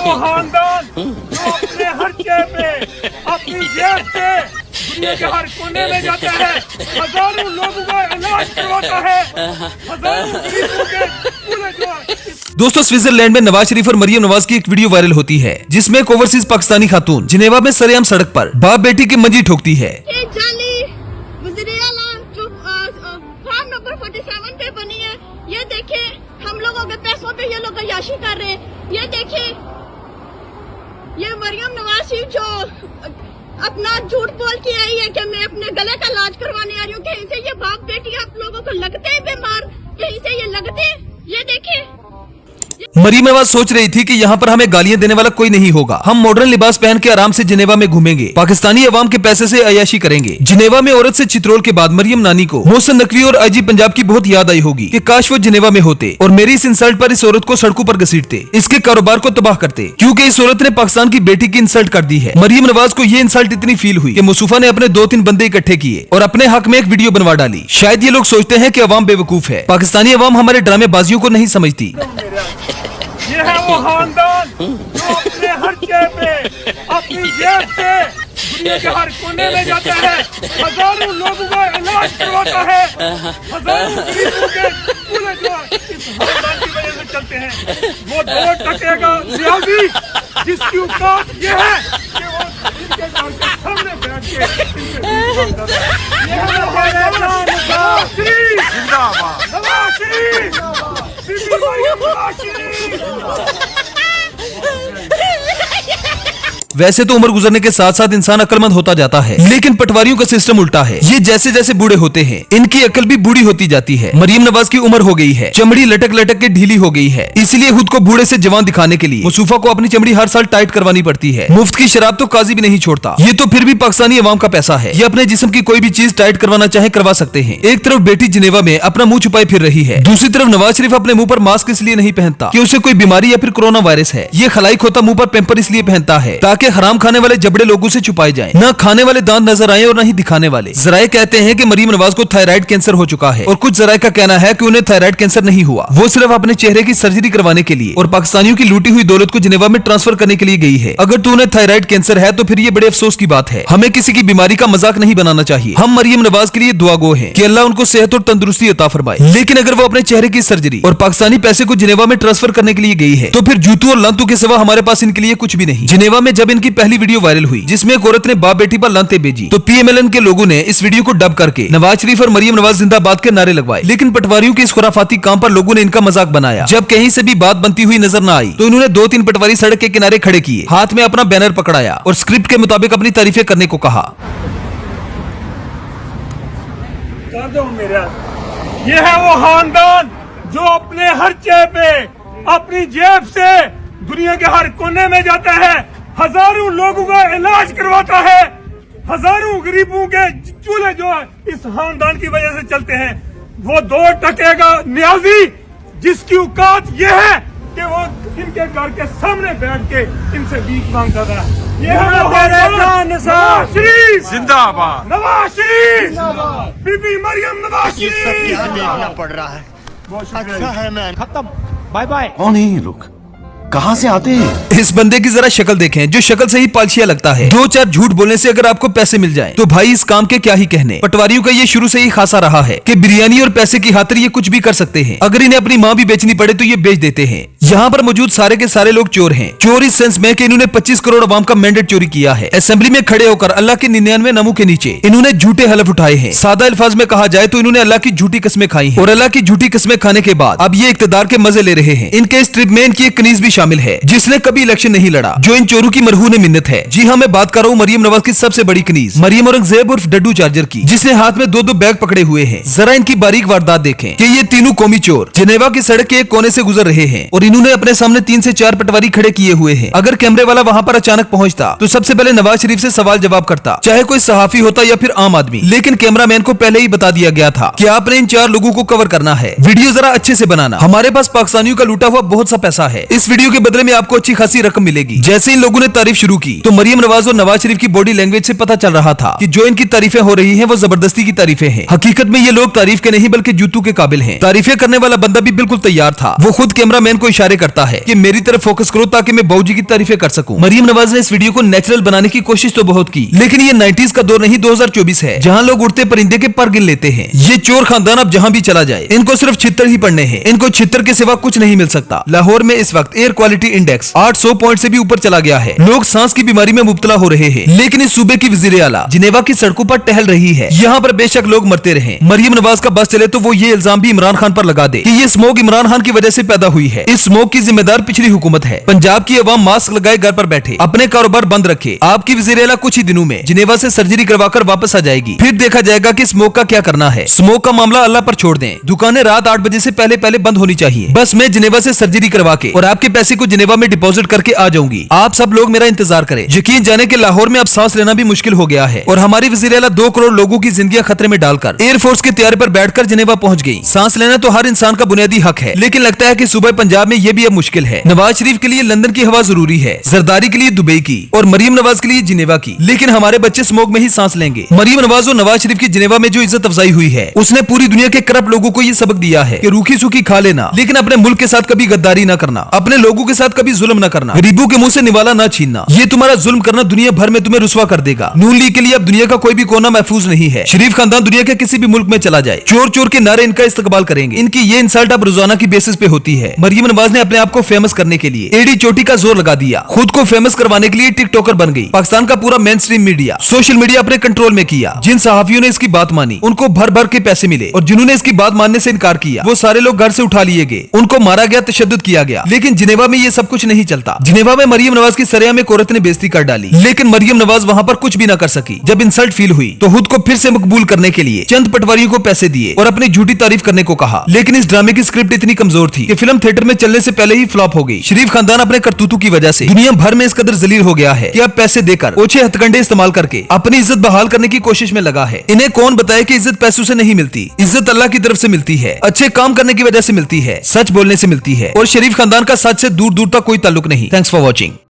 वो खानदान जो अपने हर्चे पे अपनी जेब से दुनिया के हर कोने में जाता है, हजारों लोगों का इलाज करवाता है, हजारों गरीबों के पूरे जो। दोस्तों, स्विट्जरलैंड में नवाज शरीफ और मरियम नवाज की एक वीडियो वायरल होती है जिसमें एक ओवरसीज पाकिस्तानी खातून जिनेवा में सरेआम सड़क पर बाप बेटी की मंजी ठोकती है। फॉर्म नंबर 47 पे बनी है, ये देखे हम लोगों के पैसों पे ये लोग अय्याशी कर रहे हैं। ये देखे ये मरियम नवाज जो अपना झूठ बोल के आई है कि मैं अपने गले का इलाज करवाने आ रही हूँ, कहीं से ये बाप बेटी आप लोगों को लगते हैं बीमार, कहीं से ये लगते हैं। ये देखे मरियम नवाज सोच रही थी कि यहाँ पर हमें गालियां देने वाला कोई नहीं होगा, हम मॉडर्न लिबास पहन के आराम से जिनेवा में घूमेंगे, पाकिस्तानी अवाम के पैसे से अयाशी करेंगे। जिनेवा में औरत से चित्रोल के बाद मरियम नानी को मोहसिन नकवी और आईजी पंजाब की बहुत याद आई होगी कि काश वो जिनेवा में होते और मेरी इस इंसल्ट पर इस औरत को सड़कों पर घसीटते, इसके कारोबार को तबाह करते, क्योंकि इस औरत ने पाकिस्तान की बेटी की इंसल्ट कर दी है। मरियम नवाज को ये इंसल्ट इतनी फील हुई कि मुसूफा ने अपने 2-3 बंदे इकट्ठे किए और अपने हक में एक वीडियो बनवा डाली। शायद ये लोग सोचते हैं कि अवाम बेवकूफ है, पाकिस्तानी अवाम हमारे ड्रामेबाजियों को नहीं समझती। ये है वो खानदान जो अपने हर्चे पे अपनी जेब से दुनिया के हर कोने में जाता है, हजारों लोगों का इलाज करवाता है, हजारों गरीबों के पूरे जो इस खानदान की वजह से चलते हैं। वो 2 टके का न्याजी जिसकी औकात ये है कि वो इनके घर के सामने बैठ के इनसे बात करता है। ये है वो खानदान नवाज शरीफ जिंदाबाद, नवाज शरीफ बीबी मरियम नवाज शरीफ। वैसे तो उम्र गुजरने के साथ साथ इंसान अक्लमंद होता जाता है, लेकिन पटवारियों का सिस्टम उल्टा है। ये जैसे जैसे बूढ़े होते हैं इनकी अकल भी बूढ़ी होती जाती है। मरियम नवाज की उम्र हो गई है, चमड़ी लटक लटक के ढीली हो गई है, इसलिए खुद को बूढ़े से जवान दिखाने के लिए मुसूफा को अपनी चमड़ी हर साल टाइट करवानी पड़ती है। मुफ्त की शराब तो काजी भी नहीं छोड़ता। ये तो फिर भी पाकिस्तानी अवाम का पैसा है, ये अपने जिस्म की कोई भी चीज टाइट करवाना चाहे करवा सकते हैं। एक तरफ बेटी जिनेवा में अपना मुंह छुपाए फिर रही है, दूसरी तरफ नवाज शरीफ अपने मुंह पर मास्क इसलिए नहीं पहनता कि उसे कोई बीमारी या फिर कोरोना वायरस है। ये खलाई खोता मुंह पर पेम्पर इसलिए पहनता है ताकि हराम खाने वाले जबड़े लोगों से छुपाए जाएं, न खाने वाले दांत नजर आए और न ही दिखाने वाले। जराए कहते हैं कि मरियम नवाज को थायराइड कैंसर हो चुका है और कुछ जराए का कहना है कि उन्हें थायराइड कैंसर नहीं हुआ, वो सिर्फ अपने चेहरे की सर्जरी करवाने के लिए और पाकिस्तानियों की लूटी हुई दौलत को जिनेवा में ट्रांसफर करने के लिए गई है। अगर तो उन्हें थायराइड कैंसर है तो फिर ये बड़े अफसोस की बात है। हमें किसी की बीमारी का मजाक नहीं बनाना चाहिए। हम मरियम नवाज के लिए दुआ गो हैं कि अल्लाह उनको सेहत और तंदुरुस्ती अता फरमाए, लेकिन अगर वो अपने चेहरे की सर्जरी और पाकिस्तानी पैसे को जिनेवा में ट्रांसफर करने के लिए गई है तो फिर जूतों और लांतों के सिवा हमारे पास इनके लिए कुछ भी नहीं। जिनेवा में जब इनकी पहली वीडियो वायरल हुई जिसमें एक औरत ने बाप बेटी पर लांतें भेजी तो पीएमएलएन के लोगों ने इस वीडियो को डब करके नवाज शरीफ और मरियम नवाज जिंदाबाद के नारे लगवाए, लेकिन पटवारियों के इस खुराफाती काम पर लोगों ने इनका मजाक बनाया। जब कहीं से भी बात बनती हुई नजर न आई तो इन्होंने 2-3 पटवारी सड़क के किनारे खड़े किए, हाथ में अपना बैनर पकड़ाया और स्क्रिप्ट के मुताबिक अपनी तारीफें करने को कहा। ये है वो खानदान जो अपने हर्चे पे अपनी जेब से दुनिया के हर कोने में जाता है, हजारों लोगों का इलाज करवाता है, हजारों गरीबों के चूल्हे जो है इस खानदान की वजह से चलते हैं। वो 2 टके का न्याजी जिसकी औकात ये है कि वो इनके घर के सामने बैठ के इनसे भीख मांगता था। ये है नवाज शरीफ जिंदाबाद, नवाज शरीफ बीबी मरियम नवाज शरीफ। देखना पड़ रहा है, अच्छा है मैं खत्म, बाय बाय। कौन है ये लोग, कहाँ से आते हैं? इस बंदे की जरा शक्ल देखें, जो शक्ल से ही पालशिया लगता है। 2-4 झूठ बोलने से अगर आपको पैसे मिल जाएं, तो भाई इस काम के क्या ही कहने। पटवारियों का ये शुरू से ही खासा रहा है कि बिरयानी और पैसे की खातिर ये कुछ भी कर सकते हैं। अगर इन्हें अपनी माँ भी बेचनी पड़े तो ये बेच देते हैं। यहाँ पर मौजूद सारे के सारे लोग चोर हैं। चोर इस सेंस में कि इन्होंने 25 करोड़ अवाम का मैंडेट चोरी किया है। असेंबली में खड़े होकर अल्लाह के 99 नमों के नीचे इन्होंने झूठे हलफ उठाए हैं। सादा अल्फाज में कहा जाए तो इन्होंने अल्लाह की झूठी कस्में खाई हैं और अल्लाह की झूठी कस्में खाने के बाद अब ये इक्तदार के मजे ले रहे हैं। इनके इस ट्रिप में इनकी एक कनीज भी शामिल है जिसने कभी इलेक्शन नहीं लड़ा, जो इन चोरों की मरहून मिन्नत है। जी हाँ, मैं बात कर रहा हूँ मरियम नवाज की सबसे बड़ी कनीज मरियम औरंगजेब उर्फ डड्डू चार्जर की, जिसने हाथ में 2-2 बैग पकड़े हुए हैं। जरा इनकी बारीक वारदात देखें कि ये तीनों कौमी चोर जिनेवा की सड़क के एक कोने से गुजर रहे हैं और इन्होंने अपने सामने 3 से 4 पटवारी खड़े किए हुए हैं। अगर कैमरे वाला वहाँ पर अचानक पहुँचता तो सबसे पहले नवाज शरीफ से सवाल जवाब करता, चाहे कोई सहाफी होता या फिर आम आदमी, लेकिन कैमरामैन को पहले ही बता दिया गया था कि आपने इन 4 लोगों को कवर करना है। वीडियो जरा अच्छे से बनाना, हमारे पास पाकिस्तानियों का लूटा हुआ बहुत सा पैसा है। इस वीडियो के बदले में आपको अच्छी खासी रकम मिलेगी। जैसे इन लोगों ने तारीफ शुरू की तो मरियम नवाज और नवाज शरीफ की बॉडी लैंग्वेज से पता चल रहा था कि जो इनकी तारीफें हो रही हैं वो जबरदस्ती की तारीफें हैं। हकीकत में ये लोग तारीफ के नहीं बल्कि जूतों के काबिल हैं। तारीफें करने वाला बंदा भी बिल्कुल तैयार था। वो खुद कैमरामैन को इशारे करता है कि मेरी तरफ फोकस करो ताकि मैं बाबूजी की तारीफें कर सकूं। मरियम नवाज ने इस वीडियो को नेचुरल बनाने की कोशिश तो बहुत की, लेकिन ये 90s का दौर नहीं 2024 है, जहां लोग उड़ते परिंदे के पर गिन लेते हैं। ये चोर खानदान अब जहां भी चला जाए इनको सिर्फ छितर ही पड़ने हैं। इनको छितर के सिवा कुछ नहीं मिल सकता। लाहौर में इस वक्त एयर क्वालिटी इंडेक्स 800 पॉइंट से भी ऊपर चला गया है। लोग सांस की बीमारी में मुब्तला हो रहे हैं, लेकिन इस सूबे की वजीर आला जिनेवा की सड़कों पर टहल रही है। यहाँ पर बेशक लोग मरते रहे, मरियम नवाज का बस चले तो वो ये इल्जाम भी इमरान खान पर लगा दे कि ये स्मोक इमरान खान की वजह से पैदा हुई है। इस स्मोक की जिम्मेदार पिछली हुकूमत है। पंजाब की अवाम मास्क लगाए घर पर बैठे, अपने कारोबार बंद रखे। आपकी वजीर आला कुछ ही दिनों में जिनेवा से सर्जरी करवाकर वापस आ जाएगी, फिर देखा जाएगा कि स्मोक का क्या करना है। स्मोक का मामला अल्लाह पर छोड़ दें। दुकानें रात 8 बजे से पहले पहले बंद होनी चाहिए। बस मैं जिनेवा से सर्जरी करवा के और आपके पैसे को जिनेवा में डिपॉजिट करके आ जाऊंगी। आप सब लोग मेरा इंतजार करें। यकीन जाने के लाहौर में अब सांस लेना भी मुश्किल हो गया है और हमारी वज़ीर आला 2 करोड़ लोगों की जिंदगियां खतरे में डालकर एयरफोर्स के तैयारे पर बैठकर जिनेवा पहुंच गई। सांस लेना तो हर इंसान का बुनियादी हक है, लेकिन लगता है कि सूबे पंजाब में ये भी अब मुश्किल है। नवाज शरीफ के लिए लंदन की हवा जरूरी है, जरदारी के लिए दुबई की और मरियम नवाज के लिए जिनेवा की, लेकिन हमारे बच्चे स्मोक में ही सांस लेंगे। मरियम नवाज और नवाज शरीफ की जिनेवा में जो इज्जत अफजाई हुई है, उसने पूरी दुनिया के करप्ट लोगों को ये सबक दिया है कि रूखी सूखी खा लेना, लेकिन अपने मुल्क के साथ कभी गद्दारी न करना, अपने लोगों के साथ कभी जुल्म न करना, गरीबों के मुंह से निवाला न छीनना। ये तुम्हारा जुल्म करना दुनिया भर में तुम्हें रुसवा कर देगा। नून लीग के लिए अब दुनिया का कोई भी कोना महफूज नहीं है। शरीफ खानदान दुनिया के किसी भी मुल्क में चला जाए, चोर चोर के नारे इनका इस्तेमाल करेंगे। इनकी ये इंसल्ट अब रोजाना की बेसिस पे होती है। मरियम नवाज ने अपने आप को फेमस करने के लिए एडी चोटी का जोर लगा दिया, खुद को फेमस करवाने के लिए टिकटॉकर बन गई। पाकिस्तान का पूरा main stream media, social media अपने कंट्रोल में किया। जिन सहाफियों ने इसकी बात मानी उनको भर भर के पैसे मिले और जिन्होंने इसकी बात मानने से इनकार किया वो सारे लोग घर से उठा लिए गए, उनको मारा गया, तशद्दुद किया गया। लेकिन जिनेवा में ये सब कुछ नहीं चलता। जिनेवा में मरियम नवाज की सरेआम एक औरत ने बेइज्जती कर डाली, लेकिन मरियम नवाज वहां पर कुछ भी न कर सकी। जब इंसल्ट फील हुई तो खुद को फिर से मकबूल करने के लिए चंद पटवारियों को पैसे दिए और अपनी झूठी तारीफ करने को कहा। लेकिन इस ड्रामे की स्क्रिप्ट इतनी कमजोर थी कि फिल्म थिएटर में चलने से पहले ही फ्लॉप हो गई। शरीफ खानदान अपने करतूतों की वजह से दुनिया भर में इस कदर जलील हो गया है कि अब पैसे देकर ओछे हथकंडे इस्तेमाल करके अपनी इज्जत बहाल करने की कोशिश में लगा है। इन्हें कौन बताए कि इज्जत पैसों से नहीं मिलती, इज्जत अल्लाह की तरफ से मिलती है, अच्छे काम करने की वजह से मिलती है, सच बोलने से मिलती है और शरीफ खानदान का सच से दूर दूर तक कोई ताल्लुक नहीं। Thanks for watching.